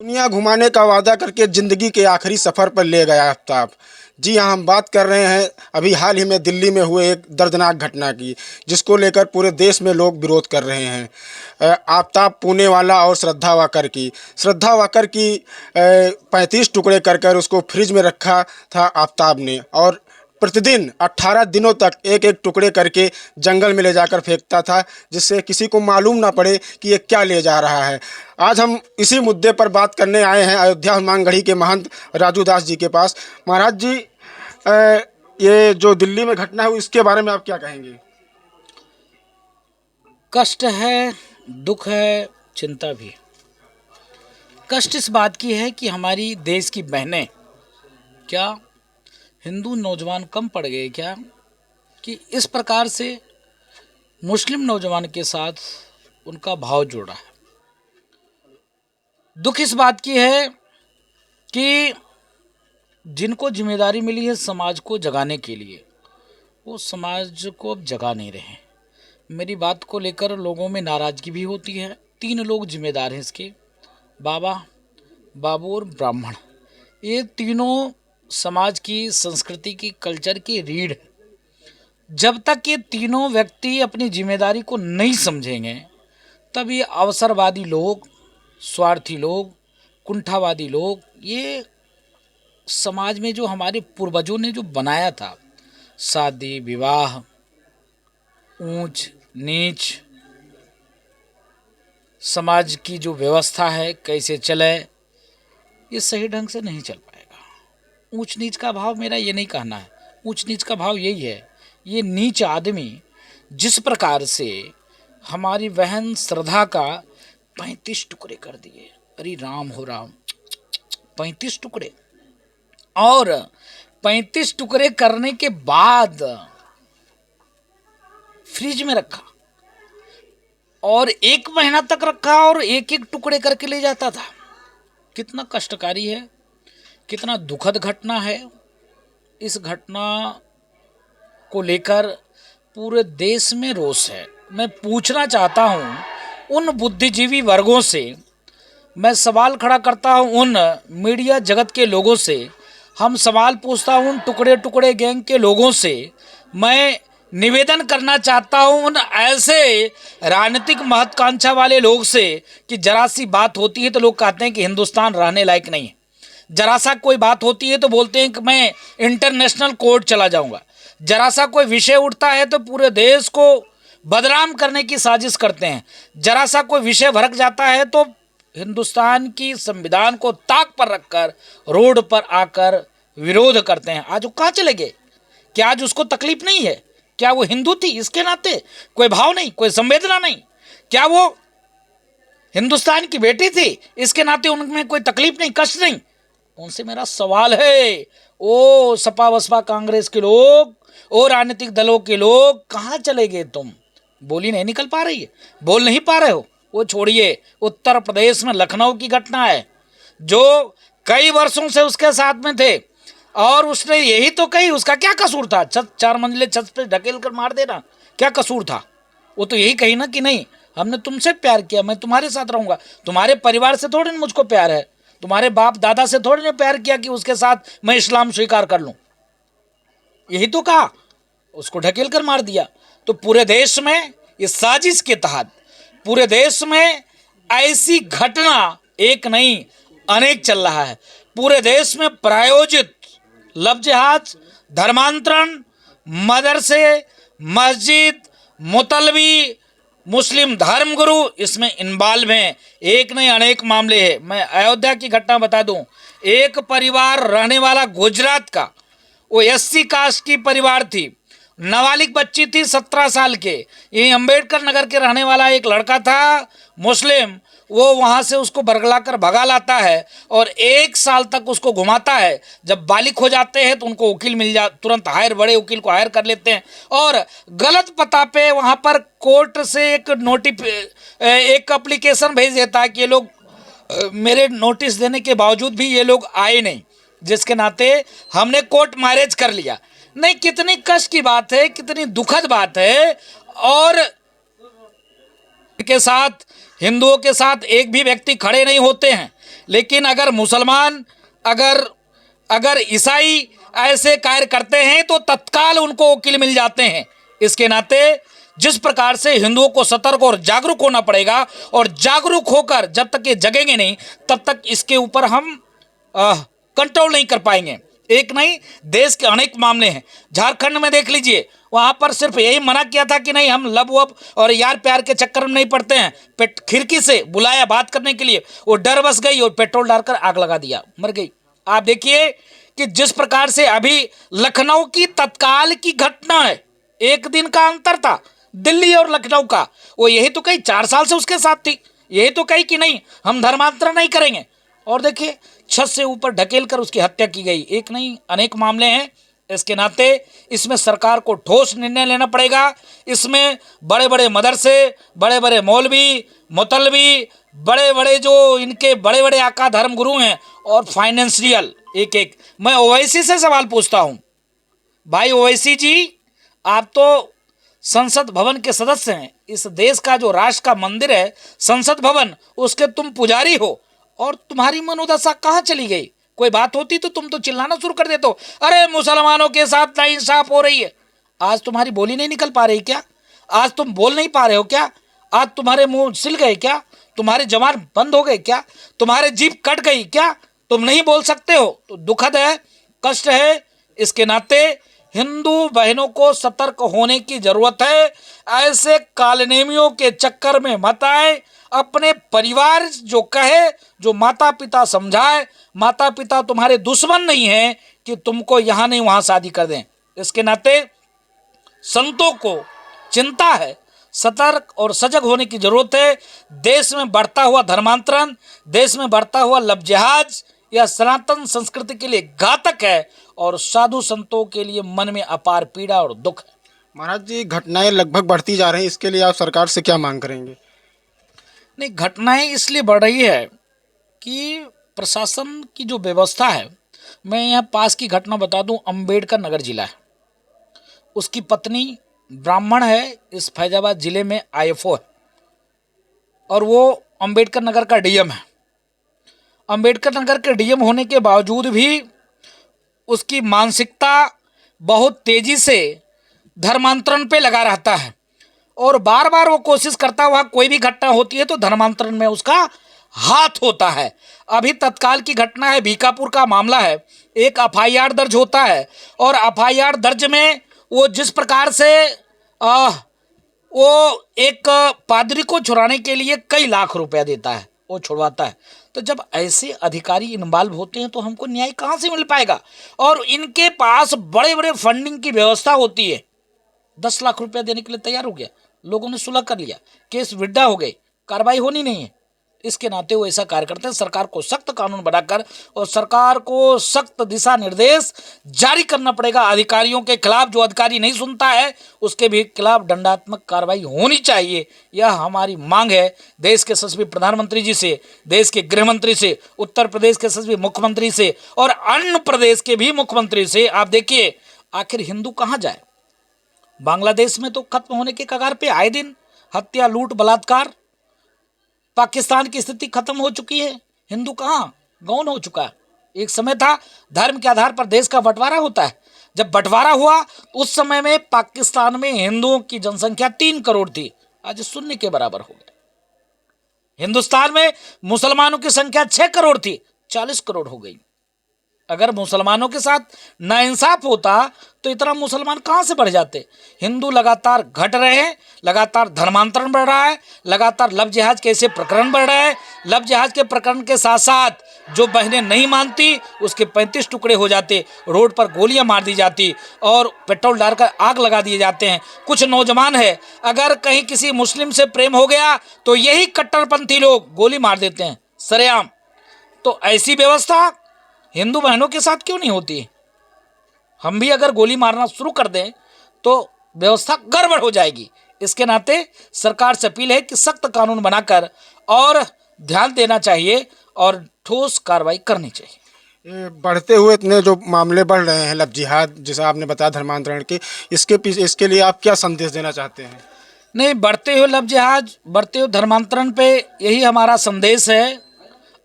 दुनिया घुमाने का वादा करके ज़िंदगी के आखिरी सफ़र पर ले गया आफ्ताब। जी हाँ, हम बात कर रहे हैं अभी हाल ही में दिल्ली में हुए एक दर्दनाक घटना की, जिसको लेकर पूरे देश में लोग विरोध कर रहे हैं। आफ्ताब पूनेवाला और श्रद्धा वाकर की 35 टुकड़े कर कर उसको फ्रिज में रखा था आफ्ताब ने, और प्रतिदिन 18 दिनों तक एक एक टुकड़े करके जंगल में ले जाकर फेंकता था, जिससे किसी को मालूम ना पड़े कि ये क्या ले जा रहा है। आज हम इसी मुद्दे पर बात करने आए हैं अयोध्या हनुमानगढ़ी के महंत राजू दास जी के पास। महाराज जी, ये जो दिल्ली में घटना है इसके बारे में आप क्या कहेंगे? कष्ट है, दुख है, चिंता भी। कष्ट इस बात की है कि हमारी देश की बहनें, क्या हिंदू नौजवान कम पड़ गए क्या, कि इस प्रकार से मुस्लिम नौजवान के साथ उनका भाव जोड़ा है। दुख इस बात की है कि जिनको जिम्मेदारी मिली है समाज को जगाने के लिए, वो समाज को अब जगा नहीं रहे हैं। मेरी बात को लेकर लोगों में नाराज़गी भी होती है। 3 लोग जिम्मेदार हैं इसके, बाबा, बाबू और ब्राह्मण। ये तीनों समाज की, संस्कृति की, कल्चर की रीढ़ है। जब तक ये तीनों व्यक्ति अपनी जिम्मेदारी को नहीं समझेंगे, तब ये अवसरवादी लोग, स्वार्थी लोग, कुंठावादी लोग, ये समाज में जो हमारे पूर्वजों ने जो बनाया था, शादी विवाह, ऊंच नीच, समाज की जो व्यवस्था है कैसे चले, ये सही ढंग से नहीं चल पाएगा। ऊंच नीच का भाव, मेरा ये नहीं कहना है, ऊंच नीच का भाव यही है, ये नीच आदमी जिस प्रकार से हमारी बहन श्रद्धा का 35 टुकड़े कर दिए। अरे राम हो राम, 35 टुकड़े, और 35 टुकड़े करने के बाद फ्रिज में रखा और 1 महीना तक रखा और एक एक टुकड़े करके ले जाता था। कितना कष्टकारी है, कितना दुखद घटना है। इस घटना को लेकर पूरे देश में रोष है। मैं पूछना चाहता हूं उन बुद्धिजीवी वर्गों से, मैं सवाल खड़ा करता हूं उन मीडिया जगत के लोगों से, हम सवाल पूछता हूं उन टुकड़े टुकड़े गैंग के लोगों से, मैं निवेदन करना चाहता हूं उन ऐसे राजनीतिक महत्वाकांक्षा वाले लोग से कि जरा सी बात होती है तो लोग कहते हैं कि हिंदुस्तान रहने लायक नहीं है। जरा सा कोई बात होती है तो बोलते हैं कि मैं इंटरनेशनल कोर्ट चला जाऊंगा। जरा सा कोई विषय उठता है तो पूरे देश को बदनाम करने की साजिश करते हैं। जरा सा कोई विषय भड़क जाता है तो हिंदुस्तान की संविधान को ताक पर रखकर रोड पर आकर विरोध करते हैं। आज वो कहाँ चले गए? क्या आज उसको तकलीफ नहीं है? क्या वो हिंदू थी इसके नाते? कोई भाव नहीं, कोई संवेदना नहीं? क्या वो हिंदुस्तान की बेटी थी इसके नाते उनमें कोई तकलीफ नहीं, कष्ट नहीं? उनसे मेरा सवाल है, ओ सपा बसपा कांग्रेस के लोग, ओ राजनीतिक दलों के लोग, कहाँ चले गए तुम? बोली नहीं निकल पा रही है, बोल नहीं पा रहे हो। वो छोड़िए, उत्तर प्रदेश में लखनऊ की घटना है, जो कई वर्षों से उसके साथ में थे और उसने यही तो कही, उसका क्या कसूर था? छत, 4 मंजिले छत पे ढकेल कर मार देना, क्या कसूर था? वो तो यही कही ना कि नहीं, हमने तुमसे प्यार किया, मैं तुम्हारे साथ रहूंगा। तुम्हारे परिवार से थोड़ी ना मुझको प्यार है, तुम्हारे बाप दादा से थोड़ी ना प्यार किया कि उसके साथ मैं इस्लाम स्वीकार कर लूं। यही तो कहा, उसको ढकेल कर मार दिया। तो पूरे देश में इस साजिश के तहत पूरे देश में ऐसी घटना एक नहीं अनेक चल रहा है। पूरे देश में प्रायोजित लव जिहाद, धर्मांतरण, मदरसे, मस्जिद, मुतलबी, मुस्लिम धर्मगुरु इसमें इन्वॉल्व हैं। एक नहीं अनेक मामले हैं। मैं अयोध्या की घटना बता दूं। एक परिवार रहने वाला गुजरात का, वो एससी कास्ट की परिवार थी, नाबालिग बच्ची थी 17 साल के। यही अंबेडकर नगर के रहने वाला एक लड़का था मुस्लिम, वो वहाँ से उसको बरगला कर भगा लाता है और 1 साल तक उसको घुमाता है। जब बालिग हो जाते हैं तो उनको वकील मिल जा, तुरंत बड़े वकील को हायर कर लेते हैं और गलत पता पे वहाँ पर कोर्ट से एक एप्लीकेशन भेज देता है कि ये लोग मेरे नोटिस देने के बावजूद भी ये लोग आए नहीं, जिसके नाते हमने कोर्ट मैरिज कर लिया। नहीं, कितनी कष्ट की बात है, कितनी दुखद बात है। और के साथ, हिंदुओं के साथ एक भी व्यक्ति खड़े नहीं होते हैं। लेकिन अगर मुसलमान अगर अगर ईसाई ऐसे कार्य करते हैं तो तत्काल उनको वकील मिल जाते हैं। इसके नाते जिस प्रकार से हिंदुओं को सतर्क और जागरूक होना पड़ेगा, और जागरूक होकर जब तक ये जगेंगे नहीं तब तक इसके ऊपर हम कंट्रोल नहीं कर पाएंगे। एक नहीं, देश के अनेक मामले हैं। झारखंड में देख लीजिए, वहाँ पर सिर्फ यही मना किया था कि नहीं हम लब वब और यार प्यार के चक्कर में नहीं पड़ते हैं। खिड़की से बुलाया बात करने के लिए, वो डर बस गई और पेट्रोल डालकर आग लगा दिया, मर गई। आप देखिए कि जिस प्रकार से अभी लखनऊ की तत्काल की घटना है, एक दिन का अंतर था दिल्ली और लखनऊ का। वो यही तो कही 4 साल से उसके साथ थी, यही तो कही कि नहीं हम धर्मांतरण नहीं करेंगे, और देखिए छत से ऊपर ढकेल कर उसकी हत्या की गई। एक नहीं अनेक मामले हैं। इसके नाते इसमें सरकार को ठोस निर्णय लेना पड़ेगा। इसमें बड़े बड़े मदरसे, बड़े बड़े मौलवी, मुतलवी, बड़े बड़े जो इनके बड़े बड़े आका धर्म गुरु हैं, और फाइनेंशियल एक एक। मैं ओवैसी से सवाल पूछता हूँ, भाई ओवैसी जी, आप तो संसद भवन के सदस्य हैं। इस देश का जो राष्ट्र का मंदिर है संसद भवन, उसके तुम पुजारी हो, और तुम्हारी मनोदशा कहाँ चली गई? कोई बात होती तो तुम तो चिल्लाना शुरू कर देते हो, अरे मुसलमानों के साथ नाइंसाफ हो रही है। आज तुम्हारी बोली नहीं निकल पा रही क्या? आज तुम बोल नहीं पा रहे हो क्या? आज तुम्हारे मुंह सिल गए क्या? तुम्हारे जबान बंद हो गए क्या? तुम्हारे जीभ कट गई क्या? तुम नहीं बोल सकते हो? तो दुखद है, कष्ट है। इसके नाते हिंदू बहनों को सतर्क होने की जरूरत है। ऐसे कालनेमियों के चक्कर में मत आए। अपने परिवार जो कहे, जो माता पिता समझाए, माता पिता तुम्हारे दुश्मन नहीं है कि तुमको यहाँ नहीं वहाँ शादी कर दें। इसके नाते संतों को चिंता है, सतर्क और सजग होने की जरूरत है। देश में बढ़ता हुआ धर्मांतरण, देश में बढ़ता हुआ लब जिहाद यह सनातन संस्कृति के लिए घातक है, और साधु संतों के लिए मन में अपार पीड़ा और दुख है। महाराज जी, घटनाएं लगभग बढ़ती जा रही हैं, इसके लिए आप सरकार से क्या मांग करेंगे? नहीं, घटनाएं इसलिए बढ़ रही है कि प्रशासन की जो व्यवस्था है, मैं यहाँ पास की घटना बता दूं, अंबेडकर नगर जिला है, उसकी पत्नी ब्राह्मण है, इस फैजाबाद जिले में आईएफओ है, और वो अंबेडकर नगर का डीएम है। अंबेडकर नगर के डीएम होने के बावजूद भी उसकी मानसिकता बहुत तेजी से धर्मांतरण पे लगा रहता है, और बार बार वो कोशिश करता है, वहाँ कोई भी घटना होती है तो धर्मांतरण में उसका हाथ होता है। अभी तत्काल की घटना है, बीकापुर का मामला है। एक एफआईआर दर्ज होता है, और एफआईआर दर्ज में वो जिस प्रकार से वो एक पादरी को छुड़ाने के लिए कई लाख रुपया देता है, वो छुड़वाता है। तो जब ऐसे अधिकारी इन्वॉल्व होते हैं तो हमको न्याय कहाँ से मिल पाएगा? और इनके पास बड़े बड़े फंडिंग की व्यवस्था होती है। 10 लाख रुपया देने के लिए तैयार हो गया, लोगों ने सुलह कर लिया, केस विड्रा हो गए, कार्रवाई होनी नहीं है। इसके नाते वो ऐसा कार्य करते हैं। सरकार को सख्त कानून बनाकर और सरकार को सख्त दिशा निर्देश जारी करना पड़ेगा अधिकारियों के खिलाफ। जो अधिकारी नहीं सुनता है उसके भी खिलाफ दंडात्मक कार्रवाई होनी चाहिए। यह हमारी मांग है देश के यशस्वी प्रधानमंत्री जी से, देश के गृह मंत्री से, उत्तर प्रदेश के यशस्वी मुख्यमंत्री से, और अन्य प्रदेश के भी मुख्यमंत्री से। आप देखिए आखिर हिंदू कहाँ जाए? बांग्लादेश में तो खत्म होने के कगार पे, आए दिन हत्या, लूट, बलात्कार। पाकिस्तान की स्थिति खत्म हो चुकी है, हिंदू कहाँ गौन हो चुका है। एक समय था धर्म के आधार पर देश का बंटवारा होता है। जब बंटवारा हुआ उस समय में पाकिस्तान में हिंदुओं की जनसंख्या 3 करोड़ थी, आज 0 के बराबर हो गए। हिंदुस्तान में मुसलमानों की संख्या 6 करोड़ थी, 40 करोड़ हो गई। अगर मुसलमानों के साथ नाइंसाफ होता तो इतना मुसलमान कहाँ से बढ़ जाते? हिंदू लगातार घट रहे हैं, लगातार धर्मांतरण बढ़ रहा है, लगातार लव जिहाद के ऐसे प्रकरण बढ़ रहे हैं। लव जिहाद के प्रकरण के साथ साथ जो बहनें नहीं मानती उसके 35 टुकड़े हो जाते, रोड पर गोलियां मार दी जाती और पेट्रोल डालकर आग लगा दिए जाते हैं। कुछ नौजवान है, अगर कहीं किसी मुस्लिम से प्रेम हो गया तो यही कट्टरपंथी लोग गोली मार देते हैं सरेआम। तो ऐसी व्यवस्था हिंदू बहनों के साथ क्यों नहीं होती? हम भी अगर गोली मारना शुरू कर दें तो व्यवस्था गड़बड़ हो जाएगी। इसके नाते सरकार से अपील है कि सख्त कानून बनाकर और ध्यान देना चाहिए और ठोस कार्रवाई करनी चाहिए। ये बढ़ते हुए इतने जो मामले बढ़ रहे हैं लब जिहाद, जैसा आपने बताया धर्मांतरण के, इसके लिए आप क्या संदेश देना चाहते हैं? नहीं, बढ़ते हुए लब जिहाद, बढ़ते हुए धर्मांतरण पे यही हमारा संदेश है।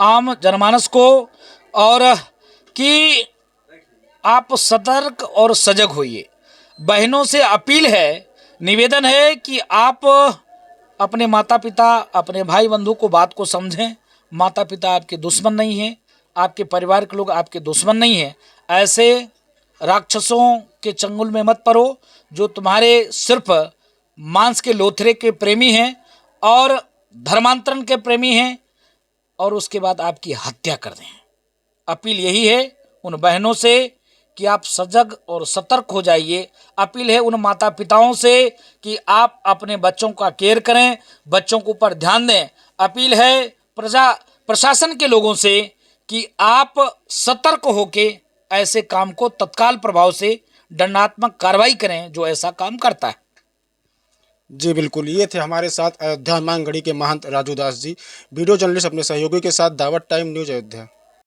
आम जनमानस को, और कि आप सतर्क और सजग होइए। बहनों से अपील है, निवेदन है कि आप अपने माता पिता, अपने भाई बंधु को बात को समझें। माता पिता आपके दुश्मन नहीं हैं, आपके परिवार के लोग आपके दुश्मन नहीं हैं। ऐसे राक्षसों के चंगुल में मत पड़ो जो तुम्हारे सिर्फ मांस के लोथरे के प्रेमी हैं और धर्मांतरण के प्रेमी हैं, और उसके बाद आपकी हत्या कर दें। अपील यही है उन बहनों से कि आप सजग और सतर्क हो जाइए। अपील है उन माता पिताओं से कि आप अपने बच्चों का केयर करें, बच्चों के ऊपर ध्यान दें। अपील है प्रशासन के लोगों से कि आप सतर्क होके ऐसे काम को तत्काल प्रभाव से दंडात्मक कार्रवाई करें जो ऐसा काम करता है। जी बिल्कुल, ये थे हमारे साथ अयोध्या मांगगढ़ी के महंत राजू दास जी, वीडियो जर्नलिस्ट अपने सहयोगी के साथ, दावत टाइम न्यूज़ अयोध्या।